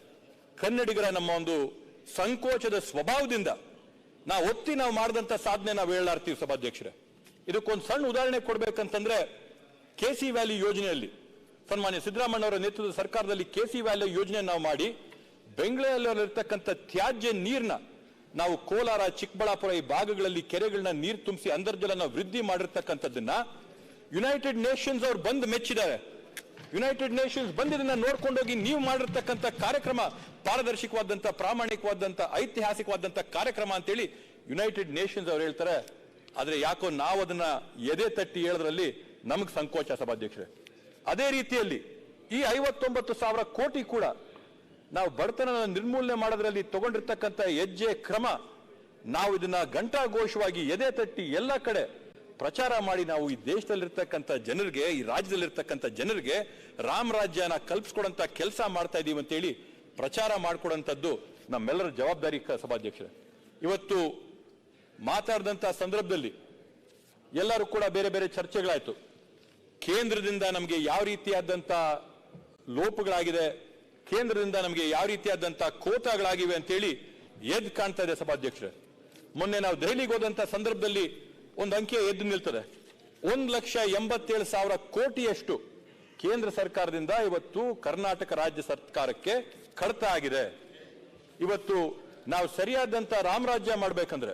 Speaker 2: ಕನ್ನಡಿಗರ ನಮ್ಮ ಒಂದು ಸಂಕೋಚದ ಸ್ವಭಾವದಿಂದ ನಾವು ಮಾಡಿದಂತ ಸಾಧನೆ ನಾವು ಹೇಳಾರ್ತೀವಿ ಸಭಾಧ್ಯಕ್ಷರೇ. ಇದಕ್ಕೊಂದು ಸಣ್ಣ ಉದಾಹರಣೆ ಕೊಡ್ಬೇಕಂತಂದ್ರೆ, ಕೆಸಿ ವ್ಯಾಲಿ ಯೋಜನೆಯಲ್ಲಿ ಸನ್ಮಾನ್ಯ ಸಿದ್ದರಾಮಯ್ಯ ಅವರ ನೇತೃತ್ವದ ಸರ್ಕಾರದಲ್ಲಿ ಕೆಸಿ ವ್ಯಾಲಿ ಯೋಜನೆ ನಾವು ಮಾಡಿ ಬೆಂಗಳೂರಲ್ಲಿರ್ತಕ್ಕಂಥ ತ್ಯಾಜ್ಯ ನೀರ್ನ ನಾವು ಕೋಲಾರ, ಚಿಕ್ಕಬಳ್ಳಾಪುರ ಈ ಭಾಗಗಳಲ್ಲಿ ಕೆರೆಗಳನ್ನ ನೀರು ತುಂಬಿಸಿ ಅಂತರ್ಜಲನ ವೃದ್ಧಿ ಮಾಡಿರ್ತಕ್ಕಂಥದ್ದನ್ನ ಯುನೈಟೆಡ್ ನೇಷನ್ಸ್ ಅವ್ರು ಬಂದು ಮೆಚ್ಚಿದ್ದಾರೆ. ಯುನೈಟೆಡ್ ನೇಷನ್ಸ್ ಬಂದಿದ್ದನ್ನ ನೋಡ್ಕೊಂಡೋಗಿ ನೀವು ಮಾಡಿರ್ತಕ್ಕಂಥ ಕಾರ್ಯಕ್ರಮ ಪಾರದರ್ಶಕವಾದಂತ, ಪ್ರಾಮಾಣಿಕವಾದಂತ, ಐತಿಹಾಸಿಕವಾದಂತ ಕಾರ್ಯಕ್ರಮ ಅಂತೇಳಿ ಯುನೈಟೆಡ್ ನೇಷನ್ಸ್ ಅವ್ರು ಹೇಳ್ತಾರೆ. ಆದ್ರೆ ಯಾಕೋ ನಾವು ಅದನ್ನ ಎದೆ ತಟ್ಟಿ ಹೇಳೋದ್ರಲ್ಲಿ ನಮಗೆ ಸಂಕೋಚ ಸಭಾಧ್ಯಕ್ಷರೇ. ಅದೇ ರೀತಿಯಲ್ಲಿ ಈ 59,000 ಕೋಟಿ ಕೂಡ ನಾವು ಬಡತನ ನಿರ್ಮೂಲನೆ ಮಾಡೋದ್ರಲ್ಲಿ ತಗೊಂಡಿರ್ತಕ್ಕಂಥ ಹೆಜ್ಜೆ ಕ್ರಮ, ನಾವು ಇದನ್ನ ಘಂಟಾಘೋಷವಾಗಿ ಎದೆ ತಟ್ಟಿ ಎಲ್ಲ ಕಡೆ ಪ್ರಚಾರ ಮಾಡಿ ನಾವು ಈ ದೇಶದಲ್ಲಿರ್ತಕ್ಕಂಥ ಜನರಿಗೆ, ಈ ರಾಜ್ಯದಲ್ಲಿರ್ತಕ್ಕಂಥ ಜನರಿಗೆ ರಾಮರಾಜ್ಯನ ಕಲ್ಪಿಸ್ಕೊಡಂತ ಕೆಲಸ ಮಾಡ್ತಾ ಇದೀವಿ ಅಂತೇಳಿ ಪ್ರಚಾರ ಮಾಡ್ಕೊಡಂತದ್ದು ನಮ್ಮೆಲ್ಲರ ಜವಾಬ್ದಾರಿ ಸಭಾಧ್ಯಕ್ಷರೇ. ಇವತ್ತು ಮಾತಾಡಿದಂತ ಸಂದರ್ಭದಲ್ಲಿ ಎಲ್ಲರೂ ಕೂಡ ಬೇರೆ ಬೇರೆ ಚರ್ಚೆಗಳಾಯ್ತು. ಕೇಂದ್ರದಿಂದ ನಮಗೆ ಯಾವ ರೀತಿಯಾದಂತ ಲೋಪಗಳಾಗಿದೆ, ಕೇಂದ್ರದಿಂದ ನಮಗೆ ಯಾವ ರೀತಿಯಾದಂತ ಕೋತಾಗಳಾಗಿವೆ ಅಂತೇಳಿ ಎದ್ದು ಕಾಣ್ತಾ ಇದೆ ಸಭಾಧ್ಯಕ್ಷರೇ. ಮೊನ್ನೆ ನಾವು ದೆಹಲಿಗೆ ಹೋದಂತ ಸಂದರ್ಭದಲ್ಲಿ ಒಂದು ಅಂಕೆ ಎದ್ದು ನಿಲ್ತದೆ. 1,87,000 ಕೋಟಿಯಷ್ಟು ಕೇಂದ್ರ ಸರ್ಕಾರದಿಂದ ಇವತ್ತು ಕರ್ನಾಟಕ ರಾಜ್ಯ ಸರ್ಕಾರಕ್ಕೆ ಕಡಿತ ಆಗಿದೆ. ಇವತ್ತು ನಾವು ಸರಿಯಾದಂತ ರಾಮರಾಜ್ಯ ಮಾಡ್ಬೇಕಂದ್ರೆ,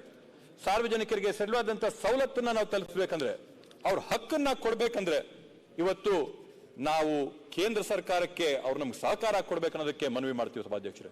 Speaker 2: ಸಾರ್ವಜನಿಕರಿಗೆ ಸರಿಯಾದಂತ ಸವಲತ್ತನ್ನ ನಾವು ತಲುಪಿಸಬೇಕಂದ್ರೆ, ಅವ್ರ ಹಕ್ಕನ್ನ ಕೊಡ್ಬೇಕಂದ್ರೆ, ಇವತ್ತು ನಾವು ಕೇಂದ್ರ ಸರ್ಕಾರಕ್ಕೆ ಅವ್ರು ನಮ್ಗೆ ಸಹಕಾರ ಕೊಡ್ಬೇಕನ್ನೋದಕ್ಕೆ ಮನವಿ ಮಾಡ್ತೀವಿ ಸಭಾಧ್ಯಕ್ಷರೇ.